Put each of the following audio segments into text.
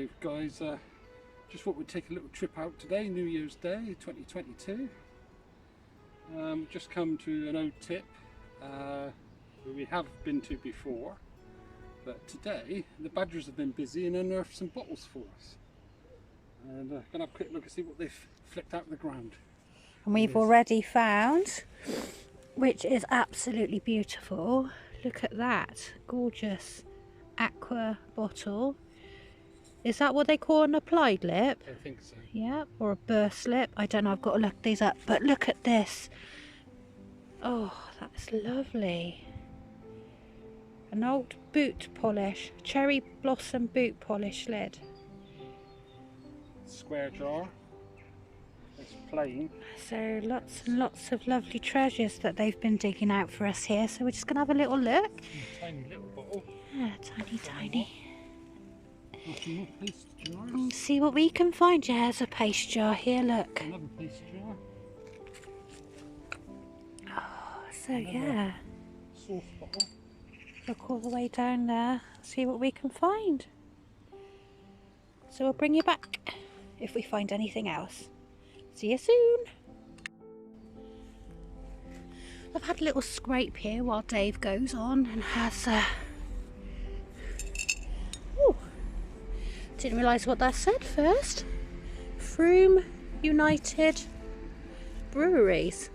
Hello guys, just thought we'd take a little trip out today, New Year's Day 2022. Just come to an old tip where we have been to before, but today the badgers have been busy and unearthed some bottles for us. And I'm going to have a quick look and see what they've flicked out of the ground. And we've already found, which is absolutely beautiful. Look at that, gorgeous aqua bottle. Is that what they call an applied lip? I think so. Yeah, or a burst lip. I don't know, I've got to look these up. But look at this. Oh, that's lovely. An old boot polish, cherry blossom boot polish lid. Square jar. It's plain. So lots and lots of lovely treasures that they've been digging out for us here. So we're just going to have a little look. Tiny little bottle. Yeah, tiny. Nothing more paste jars. And see what we can find. Yeah, there's a paste jar here, look. Another paste jar. Oh, so yeah. Sauce bottle. Look all the way down there. See what we can find. So we'll bring you back if we find anything else. See you soon. I've had a little scrape here while Dave goes on and has didn't realise what that said first. Frome United Breweries.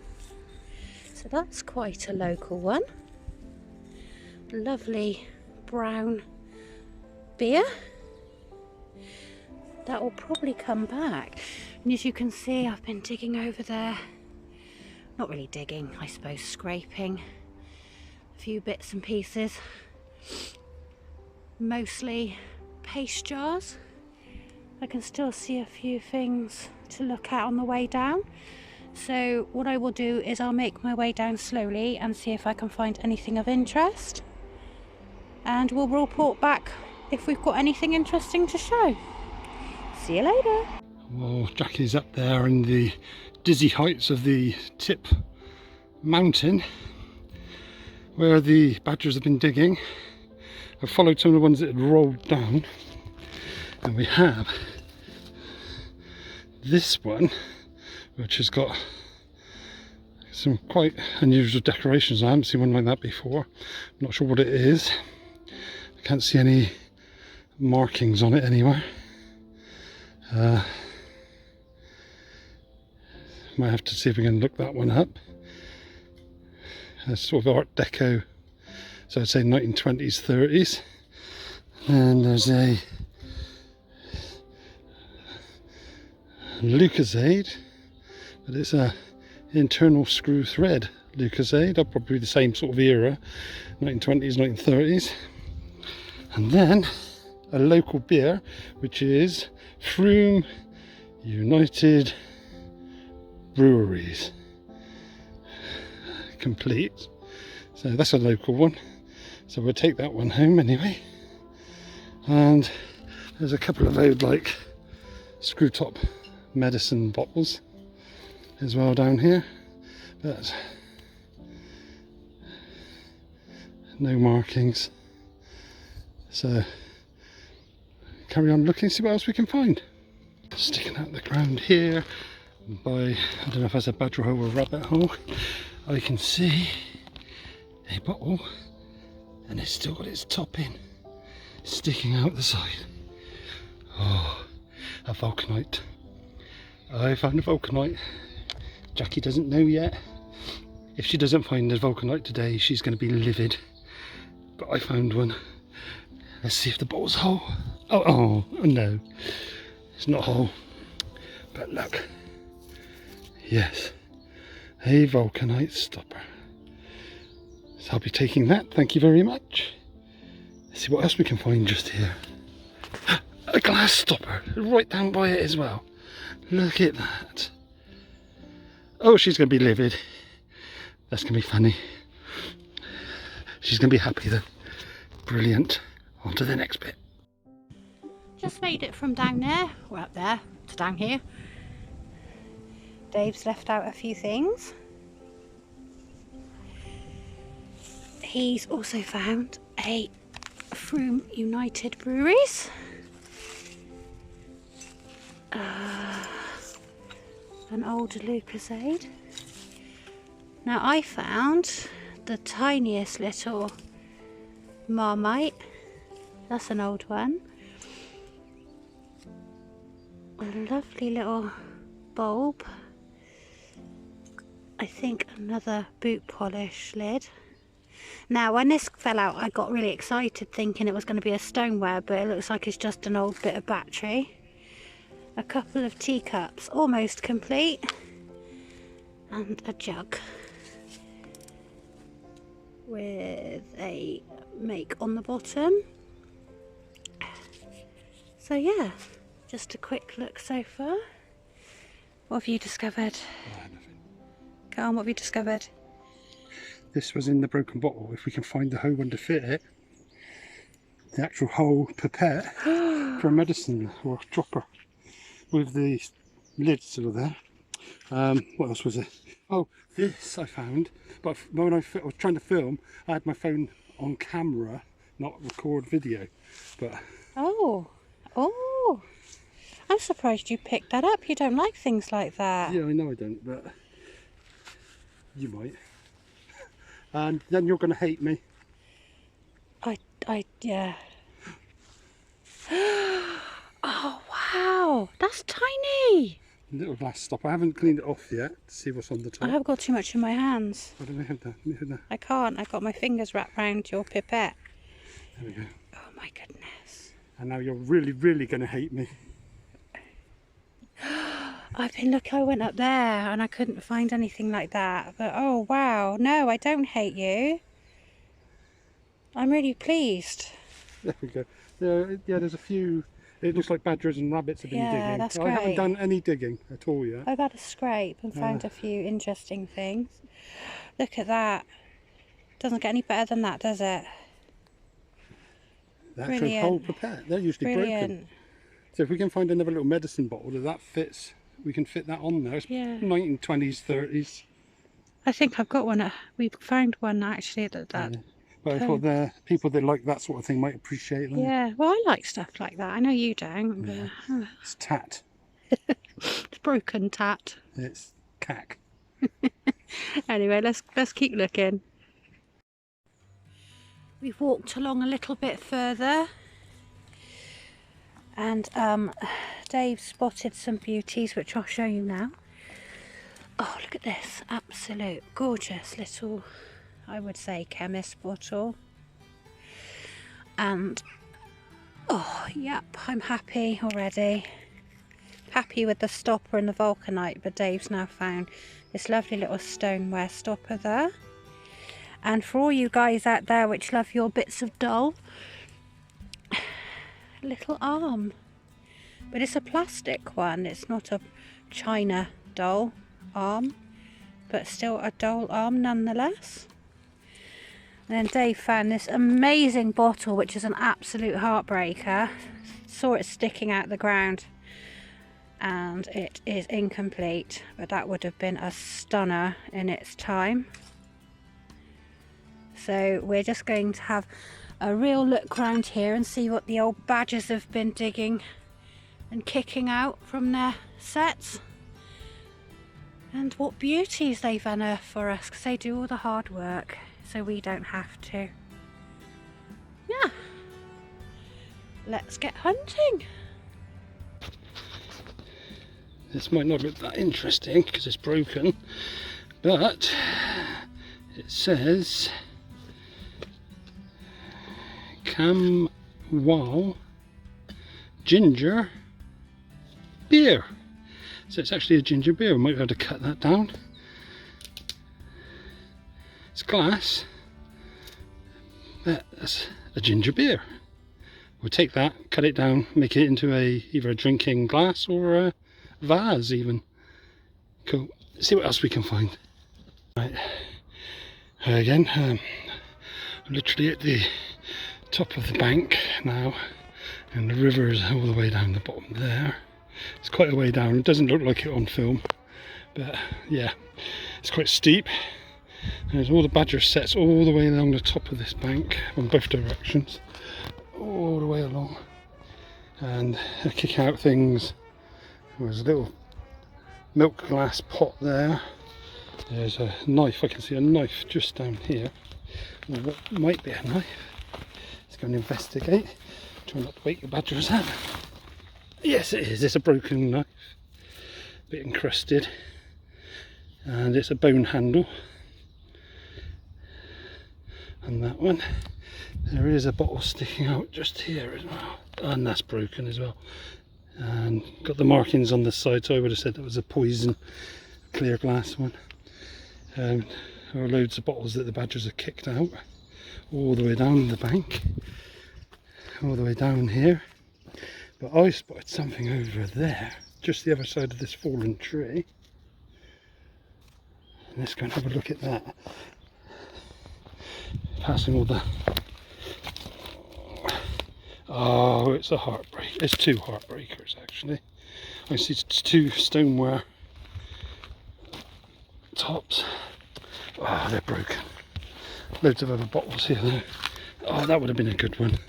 So that's quite a local one. Lovely brown beer. That will probably come back. And as you can see, I've been digging over there. Not really digging, I suppose, scraping a few bits and pieces. Mostly paste jars. I can still see a few things to look at on the way down. So what I will do is I'll make my way down slowly and see if I can find anything of interest. And we'll report back if we've got anything interesting to show. See you later. Well, Jackie's up there in the dizzy heights of the Tip Mountain where the badgers have been digging. I've followed some of the ones that had rolled down, and we have this one which has got some quite unusual decorations. I haven't seen one like that before. I'm not sure what it is. I can't see any markings on it anywhere. Might have to see if we can look that one up. It's sort of Art Deco, so I'd say 1920s, 30s. And there's a Lucozade, but it's a internal screw thread Lucozade, probably the same sort of era, 1920s, 1930s. And then a local beer, which is Frome United Breweries. Complete. So that's a local one. So we'll take that one home anyway. And there's a couple of old like screw top medicine bottles as well down here. But no markings. So carry on looking, see what else we can find. Sticking out the ground here by, I don't know if that's a badger hole or a rabbit hole, I can see a bottle and it's still got its top in, sticking out the side. Oh, a vulcanite. I found a vulcanite. Jackie doesn't know yet. If she doesn't find a vulcanite today, she's going to be livid. But I found one. Let's see if the bottle's whole. Oh no, it's not whole. But look, yes, a vulcanite stopper. So I'll be taking that, thank you very much. Let's see what else we can find just here. A glass stopper, right down by it as well. Look at that. Oh, she's going to be livid. That's going to be funny. She's going to be happy though. Brilliant. On to the next bit. Just made it from down there, or up there, to down here. Dave's left out a few things. He's also found a Frome United Breweries. An old Lucozade. Now I found the tiniest little Marmite. That's an old one. A lovely little bulb. I think another boot polish lid. Now when this fell out I got really excited thinking it was going to be a stoneware, but it looks like it's just an old bit of battery. A couple of teacups, almost complete, and a jug with a make on the bottom. So yeah, just a quick look so far. What have you discovered? Go on, what have you discovered? This was in the broken bottle. If we can find the hole one to fit it, the actual whole pipette for a medicine or dropper with the lid still there. What else was it? Oh, this I found, but when I was trying to film, I had my phone on camera, not record video. But oh, I'm surprised you picked that up. You don't like things like that. Yeah, I know I don't, but you might. And then you're going to hate me. Yeah. Oh wow, that's tiny. Little glass stop. I haven't cleaned it off yet to see what's on the top. I have got too much in my hands. I don't know how that. I can't. I've got my fingers wrapped round your pipette. There we go. Oh my goodness. And now you're really, really going to hate me. I went up there and I couldn't find anything like that. But oh wow, no, I don't hate you. I'm really pleased. There we go. Yeah, there's a few. It looks like badgers and rabbits have been digging. Yeah, that's I great. haven't done any digging at all yet. I've had a scrape and found a few interesting things. Look at that. Doesn't get any better than that, does it? The actual whole pipette. They're usually broken. So if we can find another little medicine bottle that fits, we can fit that on there. It's 1920s, 30s. I think I've got one. We found one actually at that. Yeah. But I thought the people that like that sort of thing might appreciate them. Yeah, well I like stuff like that. I know you don't. But, yeah. It's tat. It's broken tat. It's cack. Anyway, let's keep looking. We've walked along a little bit further and Dave spotted some beauties which I'll show you now. Oh, look at this. Absolute gorgeous little, I would say, chemist bottle. And oh yep, I'm happy already. Happy with the stopper and the vulcanite, but Dave's now found this lovely little stoneware stopper there. And for all you guys out there which love your bits of doll, little arm. But it's a plastic one, it's not a china doll arm, but still a doll arm nonetheless. And then Dave found this amazing bottle which is an absolute heartbreaker. Saw it sticking out the ground and it is incomplete, but that would have been a stunner in its time. So we're just going to have a real look around here and see what the old badgers have been digging and kicking out from their sets, and what beauties they've unearthed for us, because they do all the hard work so we don't have to. Yeah, let's get hunting. This might not look that interesting because it's broken, but it says Camwell ginger beer. So it's actually a ginger beer. We might be able to cut that down. It's glass, but that's a ginger beer. We'll take that, cut it down, make it into either a drinking glass or a vase even. Cool. Let's see what else we can find. Right. Again, I'm literally at the top of the bank now, and the river is all the way down the bottom there. It's quite a way down. It doesn't look like it on film, but yeah, it's quite steep. There's all the badger sets all the way along the top of this bank on both directions, all the way along, and they kick out things There's a little milk glass pot there. There's a knife, I can see a knife just down here. Or what might be a knife. Let's go and investigate. Try not to wake the badgers up. Yes, it is. It's a broken knife. A bit encrusted. And it's a bone handle. And that one. There is a bottle sticking out just here as well. And that's broken as well. And got the markings on the side, so I would have said that was a poison clear glass one. There are loads of bottles that the badgers have kicked out all the way down the bank, all the way down here. But I spotted something over there, just the other side of this fallen tree. And let's go and have a look at that. Passing all the... Oh, it's a heartbreak. It's two heartbreakers actually. I see two stoneware tops. Oh, they're broken. Loads of other bottles here though. Oh, that would have been a good one.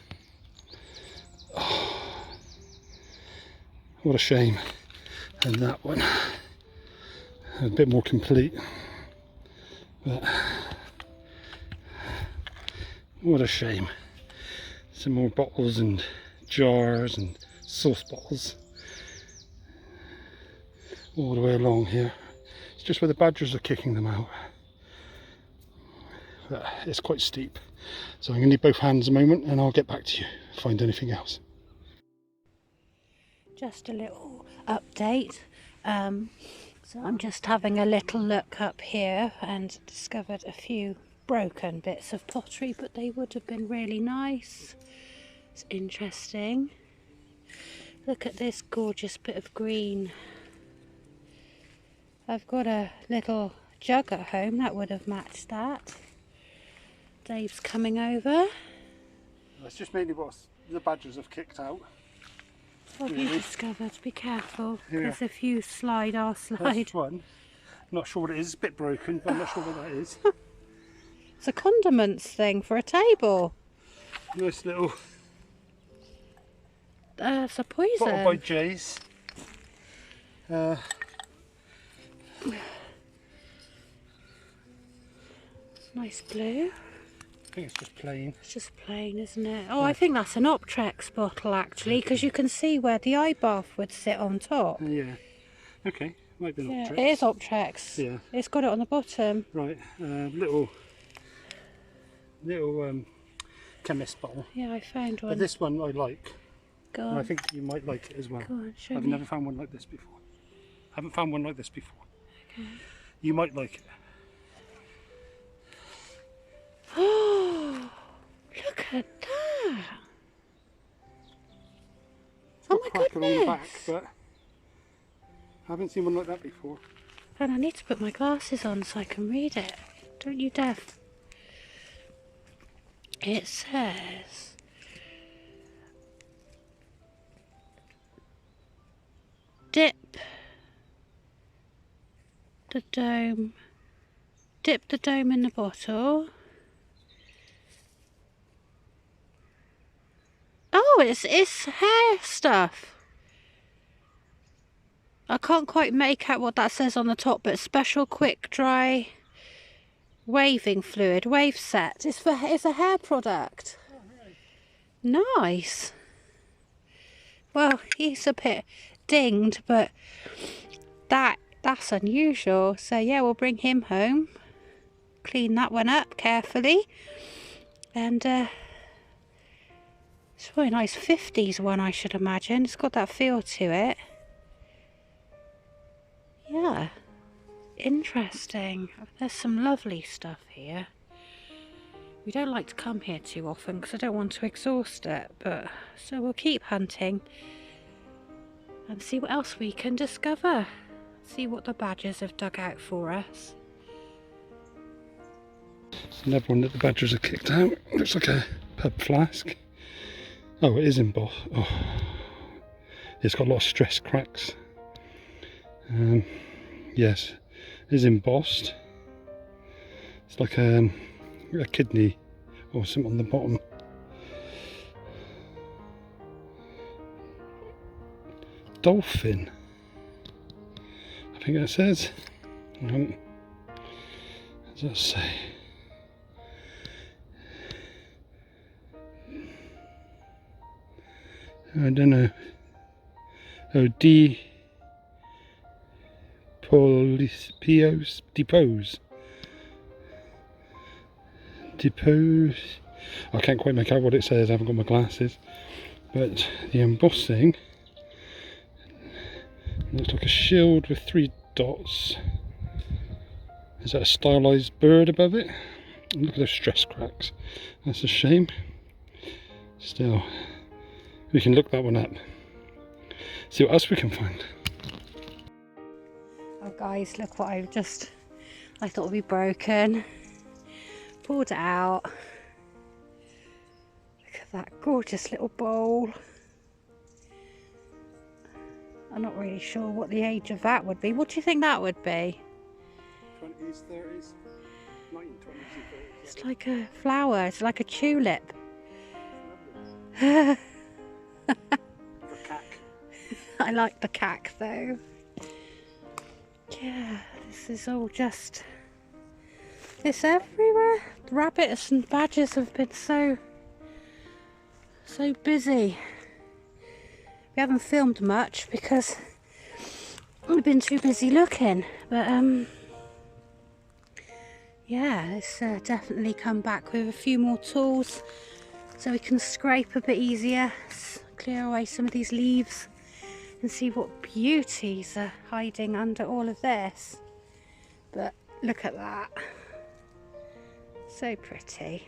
Oh, what a shame. And that one, a bit more complete. But what a shame. Some more bottles and jars and sauce bottles all the way along here. It's just where the badgers are kicking them out. But it's quite steep, so I'm going to need both hands a moment and I'll get back to you if I find anything else. Just a little update. So I'm just having a little look up here and discovered a few broken bits of pottery, but they would have been really nice. It's interesting. Look at this gorgeous bit of green. I've got a little jug at home that would have matched that. Dave's coming over. That's just mainly what the badgers have kicked out. What have you discovered? Be careful. Here. There's a few slide. That's one. I'm not sure what it is. It's a bit broken, but I'm not sure what that is. It's a condiments thing for a table. Nice little It's a poison. bottle by Jay's. Nice blue. I think it's just plain. It's just plain, isn't it? Oh, I think that's an Optrex bottle actually, because you can see where the eye bath would sit on top. Yeah. Okay. Might be an Yeah, Optrex. it is Optrex. Yeah. It's got it on the bottom. Right. Little chemist bottle. Yeah, I found one. But this one I like. Go And on. I think you might like it as well. Go on, show I've me. never found one like this before. Haven't found one like this before. Okay. You might like it. Oh, look at that! Oh my Cracker on the back, goodness! but I haven't seen one like that before. And I need to put my glasses on so I can read it. Don't you dare. It says... Dip the dome in the bottle. Oh, it's hair stuff. I can't quite make out what that says on the top, but special quick dry waving fluid, wave set. It's a hair product. Oh, nice. Well, he's a bit dinged, but that's unusual. So yeah, we'll bring him home, clean that one up carefully, and it's a really nice 50s one, I should imagine. It's got that feel to it. Yeah, interesting. There's some lovely stuff here. We don't like to come here too often because I don't want to exhaust it, but so we'll keep hunting and see what else we can discover. See what the badgers have dug out for us. Another one that the badgers have kicked out. Looks like a pub flask. Oh, it is embossed. Oh, it's got a lot of stress cracks. Yes, it is embossed. It's like a kidney or something on the bottom. Dolphin. think that says. What does that say? I don't know. Oh, depose. I can't quite make out what it says, I haven't got my glasses. But the embossing looks like a shield with 3 dots. Is that a stylized bird above it? Look at those stress cracks. That's a shame. Still, we can look that one up. See what else we can find. Oh guys, look what I thought would be broken. Pulled it out. Look at that gorgeous little bowl. I'm not really sure what the age of that would be. What do you think that would be? 20s, 30s, 1920s, 30s. It's like a flower, it's like a tulip. For cack. I like the cack though. Yeah, this is all just... It's everywhere. The rabbits and badgers have been so busy. We haven't filmed much because we've been too busy looking. But yeah, it's definitely come back with a few more tools so we can scrape a bit easier, clear away some of these leaves and see what beauties are hiding under all of this. But look at that. So pretty.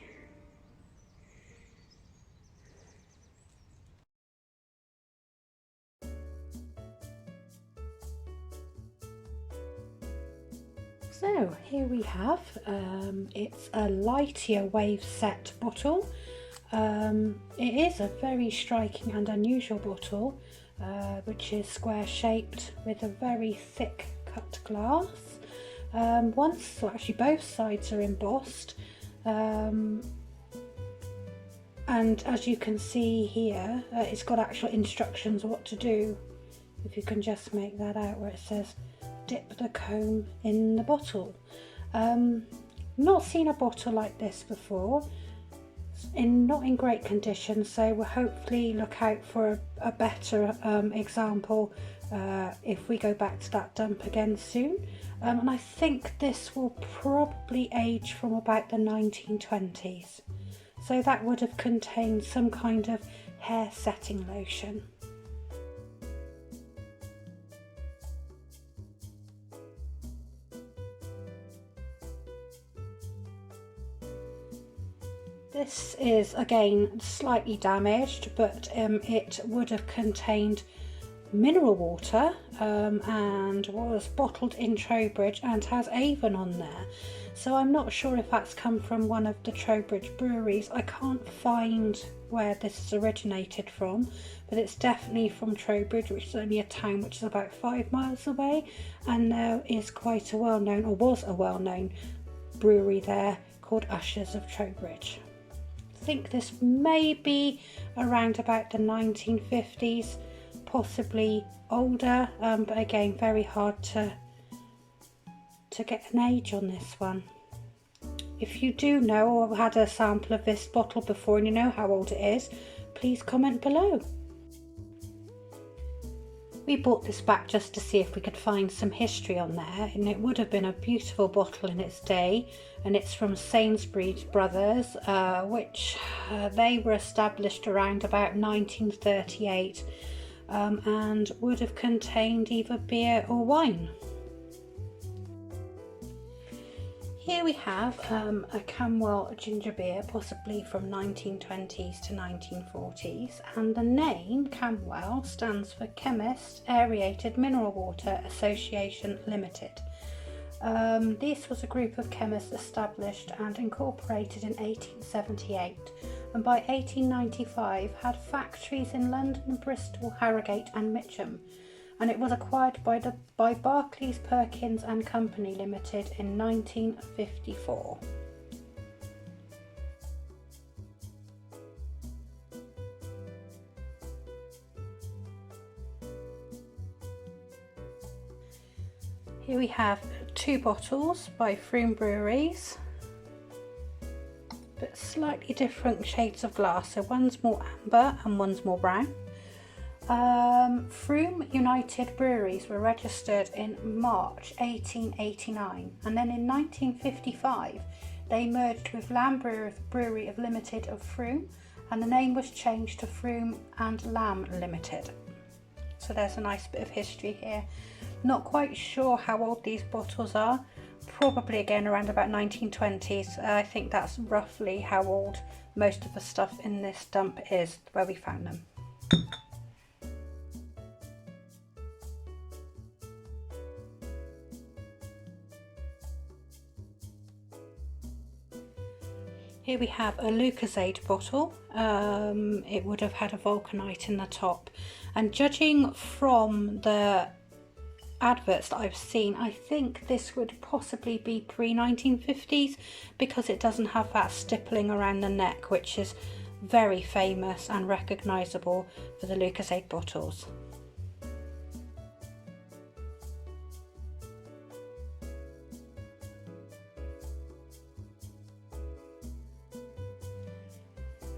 So here we have, it's a Lightier wave set bottle. It is a very striking and unusual bottle, which is square shaped with a very thick cut glass. Actually both sides are embossed, and as you can see here, it's got actual instructions what to do. If you can just make that out, where it says dip the comb in the bottle. Not seen a bottle like this before, not in great condition, so we'll hopefully look out for a better example if we go back to that dump again soon. And I think this will probably age from about the 1920s, so that would have contained some kind of hair setting lotion. This is again slightly damaged, but it would have contained mineral water and was bottled in Trowbridge and has Avon on there. So I'm not sure if that's come from one of the Trowbridge breweries. I can't find where this has originated from, but it's definitely from Trowbridge, which is only a town which is about 5 miles away, and now is quite a well-known, or was a well-known brewery there called Ushers of Trowbridge. I think this may be around about the 1950s, possibly older, but again very hard to get an age on this one. If you do know or had a sample of this bottle before and you know how old it is, please comment below. We bought this back just to see if we could find some history on there, and it would have been a beautiful bottle in its day, and it's from Sainsbury's Brothers, which they were established around about 1938, and would have contained either beer or wine. Here we have a Camwell ginger beer, possibly from 1920s to 1940s, and the name Camwell stands for Chemist Aerated Mineral Water Association Limited. This was a group of chemists established and incorporated in 1878, and by 1895 had factories in London, Bristol, Harrogate and Mitcham, and it was acquired by Barclays, Perkins and Company Limited in 1954. Here we have 2 bottles by Froome Breweries, but slightly different shades of glass. So one's more amber and one's more brown. Froome United Breweries were registered in March 1889, and then in 1955 they merged with Lamb Brewery of Limited of Froome, and the name was changed to Froome and Lamb Limited. So there's a nice bit of history here. Not quite sure how old these bottles are, probably again around about 1920s. I think that's roughly how old most of the stuff in this dump is where we found them. Here we have a Lucozade bottle. It would have had a vulcanite in the top, and judging from the adverts that I've seen, I think this would possibly be pre-1950s, because it doesn't have that stippling around the neck, which is very famous and recognisable for the Lucozade bottles.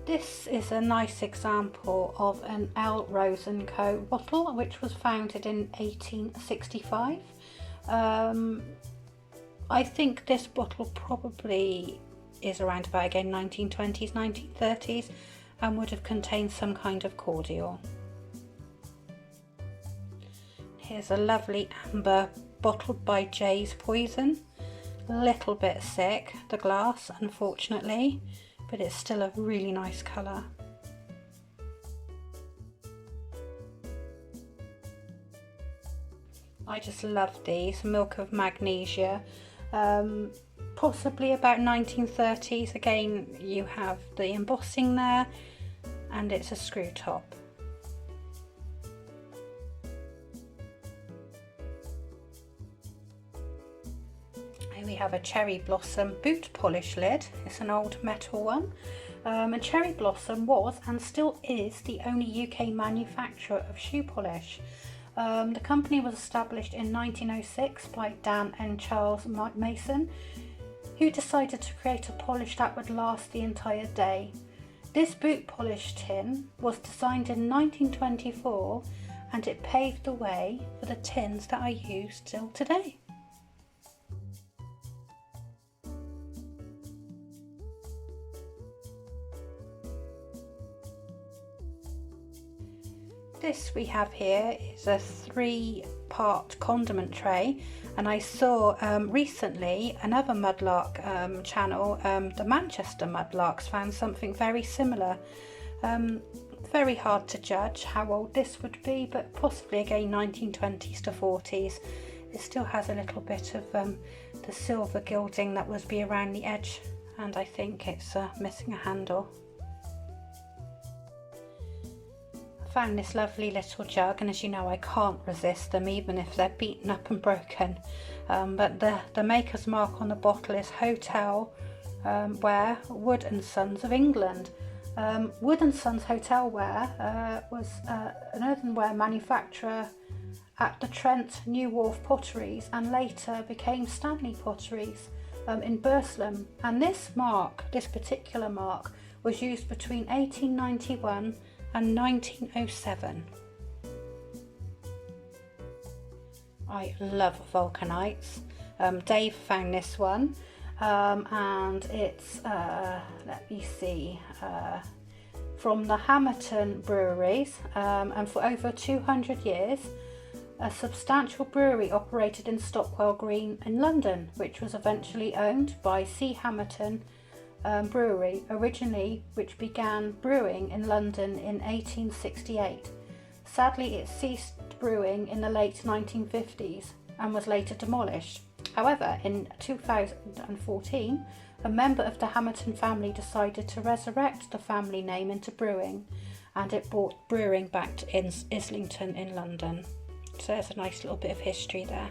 This is a nice example of an L. Rosenco bottle, which was founded in 1865. I think this bottle probably is around about again 1920s, 1930s, and would have contained some kind of cordial. Here's a lovely amber bottled by Jay's Poison. A little bit sick, the glass, unfortunately, but it's still a really nice colour. I just love these. Milk of Magnesia, possibly about 1930s. Again, you have the embossing there, and it's a screw top. We have a Cherry Blossom boot polish lid. It's an old metal one. And Cherry Blossom was and still is the only UK manufacturer of shoe polish. The company was established in 1906 by Dan and Charles Mason, who decided to create a polish that would last the entire day. This boot polish tin was designed in 1924, and it paved the way for the tins that I use still today. This we have here is a 3-part condiment tray, and I saw recently another Mudlark channel, the Manchester Mudlarks, found something very similar. Very hard to judge how old this would be, but possibly again 1920s to 40s. It still has a little bit of the silver gilding that was be around the edge, and I think it's missing a handle. Found this lovely little jug, and as you know, I can't resist them even if they're beaten up and broken, but the maker's mark on the bottle is Hotel Ware, Wood and Sons of England. Wood and Sons Hotel Ware was an earthenware manufacturer at the Trent New Wharf Potteries, and later became Stanley Potteries in Burslem. And this particular mark was used between 1891 and 1907. I love vulcanites. Dave found this one, and it's let me see, from the Hamerton Breweries, and for over 200 years a substantial brewery operated in Stockwell Green in London, which was eventually owned by C. Hamerton Brewery, originally, which began brewing in London in 1868. Sadly, it ceased brewing in the late 1950s and was later demolished. However, in 2014, a member of the Hamerton family decided to resurrect the family name into brewing, and it brought brewing back to Islington in London. So there's a nice little bit of history there.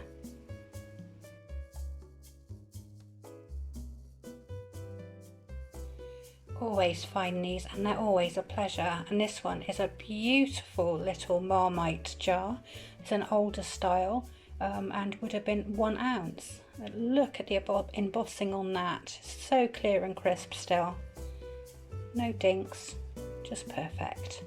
Always find these, and they're always a pleasure. And this one is a beautiful little Marmite jar. It's an older style. and would have been 1 ounce. Look at the embossing on that, so clear and crisp still. No dinks, just perfect.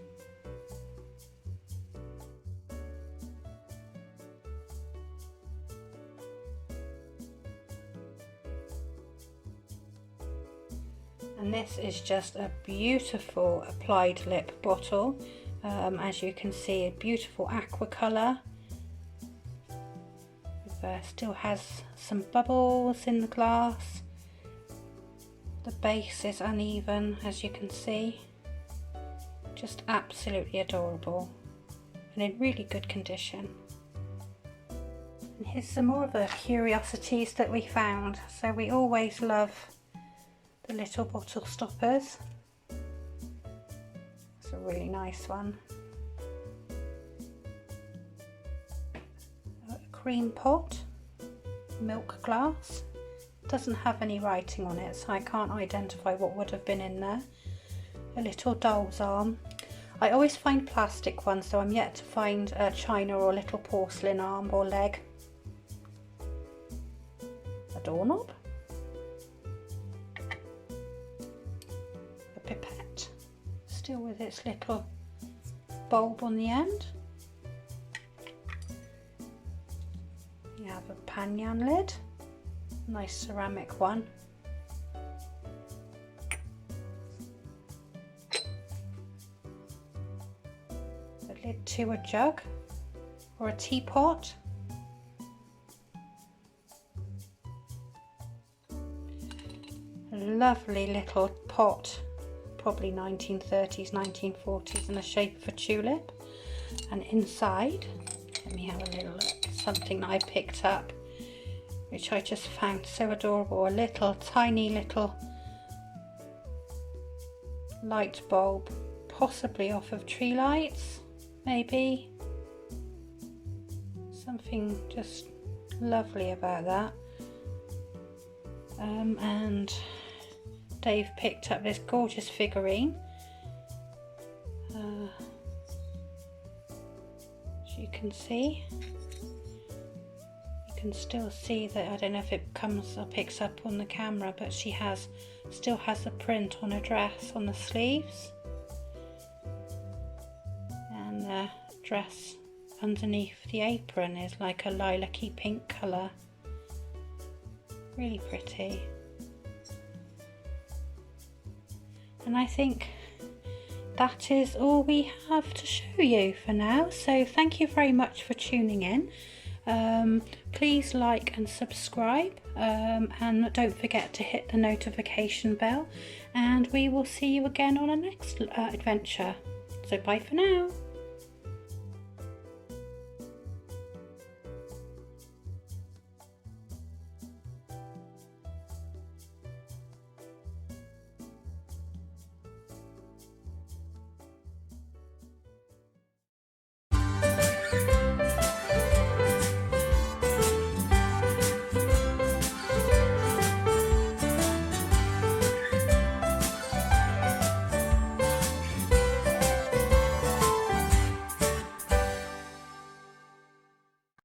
And this is just a beautiful applied lip bottle. As you can see, a beautiful aqua colour. Still has some bubbles in the glass. The base is uneven, as you can see. Just absolutely adorable and in really good condition. And here's some more of the curiosities that we found. So we always love the little bottle stoppers. It's a really nice one. A cream pot, milk glass. Doesn't have any writing on it, so I can't identify what would have been in there. A little doll's arm. I always find plastic ones, so I'm yet to find a china or a little porcelain arm or leg. A doorknob. A pipette, still with its little bulb on the end. You have a pannion lid. Nice ceramic one. A lid to a jug or a teapot. A lovely little pot, probably 1930s, 1940s, in the shape of a tulip. And inside, let me have a little look, something that I picked up, which I just found so adorable. A little tiny little light bulb, possibly off of tree lights, maybe. Something just lovely about that. And Dave picked up this gorgeous figurine. As you can see, can still see that, I don't know if it comes or picks up on the camera, but she still has a print on her dress on the sleeves, and the dress underneath the apron is like a lilac-y pink colour. Really pretty. And I think that is all we have to show you for now, so thank you very much for tuning in. Please like and subscribe, and don't forget to hit the notification bell, and we will see you again on our next adventure. So bye for now.